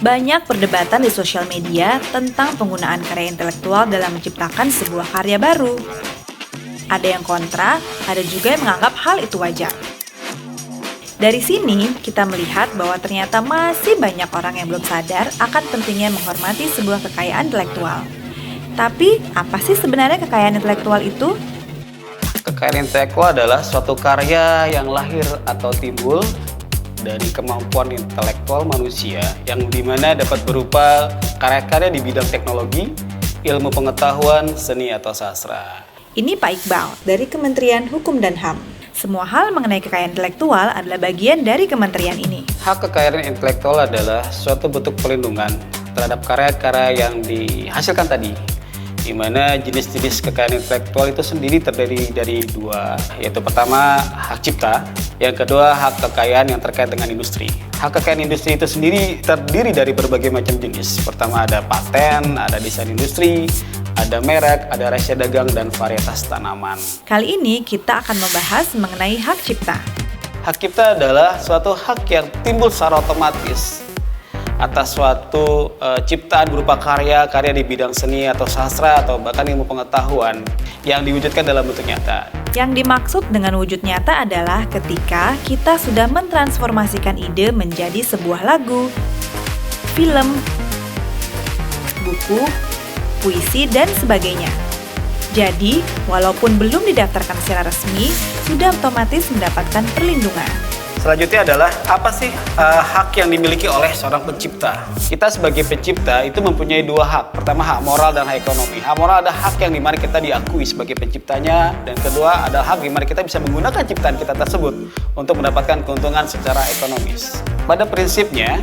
Banyak perdebatan di sosial media tentang penggunaan karya intelektual dalam menciptakan sebuah karya baru. Ada yang kontra, ada juga yang menganggap hal itu wajar. Dari sini, kita melihat bahwa ternyata masih banyak orang yang belum sadar akan pentingnya menghormati sebuah kekayaan intelektual. Tapi, apa sih sebenarnya kekayaan intelektual itu? Kekayaan intelektual adalah suatu karya yang lahir atau timbul dari kemampuan intelektual manusia yang dimana dapat berupa karya-karya di bidang teknologi, ilmu pengetahuan, seni atau sastra. Ini Pak Iqbal dari Kementerian Hukum dan HAM. Semua hal mengenai kekayaan intelektual adalah bagian dari kementerian ini. Hak kekayaan intelektual adalah suatu bentuk perlindungan terhadap karya-karya yang dihasilkan tadi, di mana jenis-jenis kekayaan intelektual itu sendiri terdiri dari dua, yaitu pertama hak cipta, yang kedua hak kekayaan yang terkait dengan industri. Hak kekayaan industri itu sendiri terdiri dari berbagai macam jenis. Pertama ada paten, ada desain industri, ada merek, ada rahasia dagang, dan varietas tanaman. Kali ini kita akan membahas mengenai hak cipta. Hak cipta adalah suatu hak yang timbul secara otomatis atas suatu ciptaan berupa karya di bidang seni atau sastra atau bahkan ilmu pengetahuan yang diwujudkan dalam bentuk nyata. Yang dimaksud dengan wujud nyata adalah ketika kita sudah mentransformasikan ide menjadi sebuah lagu, film, buku, puisi, dan sebagainya. Jadi, walaupun belum didaftarkan secara resmi, sudah otomatis mendapatkan perlindungan. Selanjutnya adalah apa sih hak yang dimiliki oleh seorang pencipta? Kita sebagai pencipta itu mempunyai dua hak. Pertama hak moral dan hak ekonomi. Hak moral adalah hak yang dimana kita diakui sebagai penciptanya, dan kedua adalah hak dimana kita bisa menggunakan ciptaan kita tersebut untuk mendapatkan keuntungan secara ekonomis. Pada prinsipnya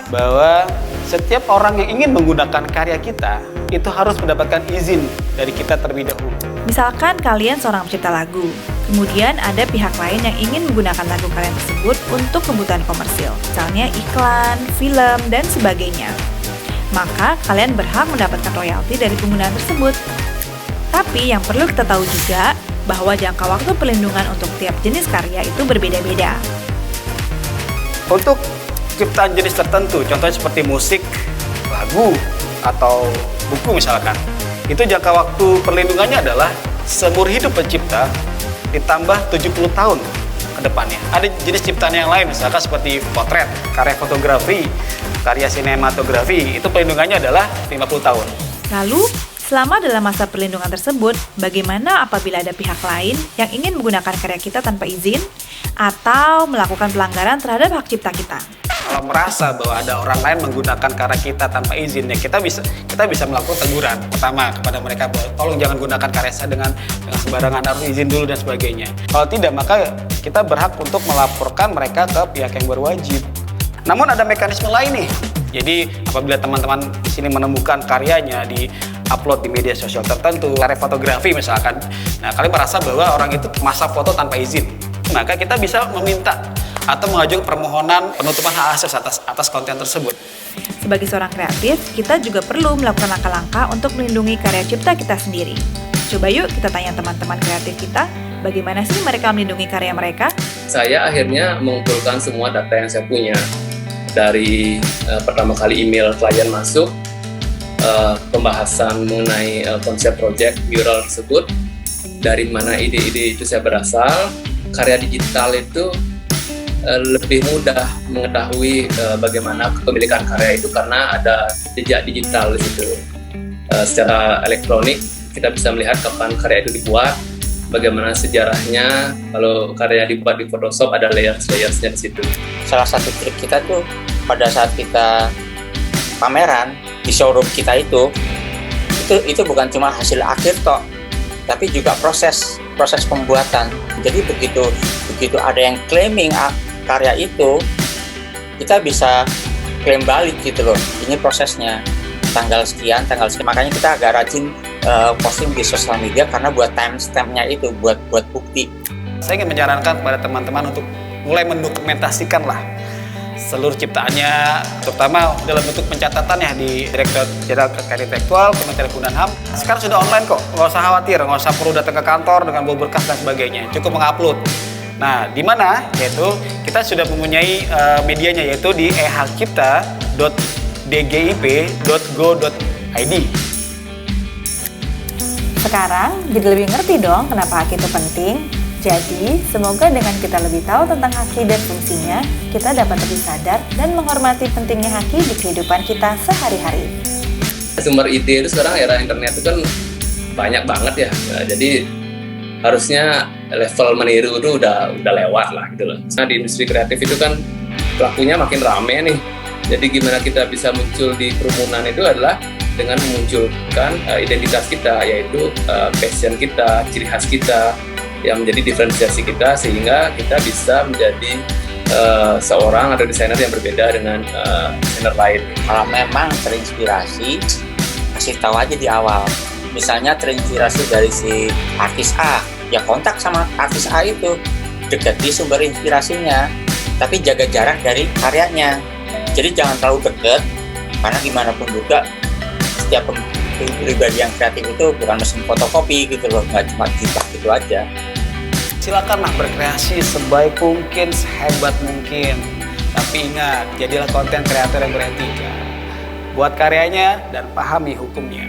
bahwa setiap orang yang ingin menggunakan karya kita itu harus mendapatkan izin dari kita terlebih dahulu. Misalkan kalian seorang pencipta lagu, kemudian ada pihak lain yang ingin menggunakan lagu kalian tersebut untuk kebutuhan komersil, misalnya iklan, film, dan sebagainya. Maka kalian berhak mendapatkan royalti dari penggunaan tersebut. Tapi yang perlu kita tahu juga bahwa jangka waktu perlindungan untuk tiap jenis karya itu berbeda-beda. Untuk ciptaan jenis tertentu, contohnya seperti musik, lagu, atau buku misalkan, itu jangka waktu perlindungannya adalah seumur hidup pencipta ditambah 70 tahun ke depannya. Ada jenis ciptaan yang lain, misalkan seperti potret, karya fotografi, karya sinematografi, itu perlindungannya adalah 50 tahun. Lalu, selama dalam masa perlindungan tersebut, bagaimana apabila ada pihak lain yang ingin menggunakan karya kita tanpa izin atau melakukan pelanggaran terhadap hak cipta kita? Kalau merasa bahwa ada orang lain menggunakan karya kita tanpa izin, ya kita bisa melakukan teguran. Pertama kepada mereka bahwa tolong jangan gunakan karya saya dengan sembarangan, harus izin dulu dan sebagainya. Kalau tidak, maka kita berhak untuk melaporkan mereka ke pihak yang berwajib. Namun ada mekanisme lain nih. Jadi apabila teman-teman di sini menemukan karyanya di upload di media sosial tertentu, karya fotografi misalkan, nah kalian merasa bahwa orang itu masa foto tanpa izin, maka kita bisa meminta atau mengajukan permohonan penutupan hak akses atas konten tersebut. Sebagai seorang kreatif, kita juga perlu melakukan langkah-langkah untuk melindungi karya cipta kita sendiri. Coba yuk kita tanya teman-teman kreatif kita, bagaimana sih mereka melindungi karya mereka? Saya akhirnya mengumpulkan semua data yang saya punya. Dari pertama kali email klien masuk, pembahasan mengenai konsep project mural tersebut, dari mana ide-ide itu saya berasal. Karya digital itu lebih mudah mengetahui bagaimana kepemilikan karya itu karena ada jejak digital di situ. Secara elektronik kita bisa melihat kapan karya itu dibuat, bagaimana sejarahnya. Kalau karya dibuat di Photoshop ada layers-layersnya di situ. Salah satu trik kita tuh pada saat kita pameran di showroom kita itu bukan cuma hasil akhir toh, tapi juga proses pembuatan. Jadi begitu ada yang claiming karya itu, kita bisa klaim balik gitu loh. Ini prosesnya tanggal sekian. Makanya kita agak rajin posting di sosial media karena buat timestamp-nya itu, buat bukti. Saya ingin menyarankan kepada teman-teman untuk mulai mendokumentasikan lah seluruh ciptaannya, terutama dalam bentuk pencatatan ya di Direktorat Jenderal Kekayaan Intelektual Kementerian Hukum dan HAM. Sekarang sudah online kok, nggak usah khawatir, nggak usah perlu datang ke kantor dengan bawa berkas dan sebagainya, cukup mengupload. Nah, di mana yaitu kita sudah mempunyai medianya yaitu di ehakcipta.dgip.go.id. Sekarang jadi lebih ngerti dong kenapa haki itu penting. Jadi, semoga dengan kita lebih tahu tentang haki dan fungsinya, kita dapat lebih sadar dan menghormati pentingnya haki di kehidupan kita sehari-hari. Sumber ide itu sekarang era internet itu kan banyak banget ya. Nah, jadi harusnya level meniru itu udah lewat lah gitu loh. Nah, di industri kreatif itu kan pelakunya makin rame nih. Jadi gimana kita bisa muncul di kerumunan itu adalah dengan memunculkan identitas kita, yaitu passion kita, ciri khas kita, yang menjadi diferensiasi kita sehingga kita bisa menjadi seorang atau desainer yang berbeda dengan desainer lain. Kalau memang terinspirasi, kasih tahu aja di awal. Misalnya terinspirasi dari si artis A, ya kontak sama artis A itu, dekati sumber inspirasinya, tapi jaga jarak dari karyanya. Jadi jangan terlalu dekat, karena gimana pun juga setiap pribadi yang kreatif itu bukan mesin fotokopi gitu loh, nggak cuma jiplak gitu aja. Silakanlah berkreasi sebaik mungkin, sehebat mungkin. Tapi ingat, jadilah konten kreator yang beretika. Buat karyanya dan pahami hukumnya.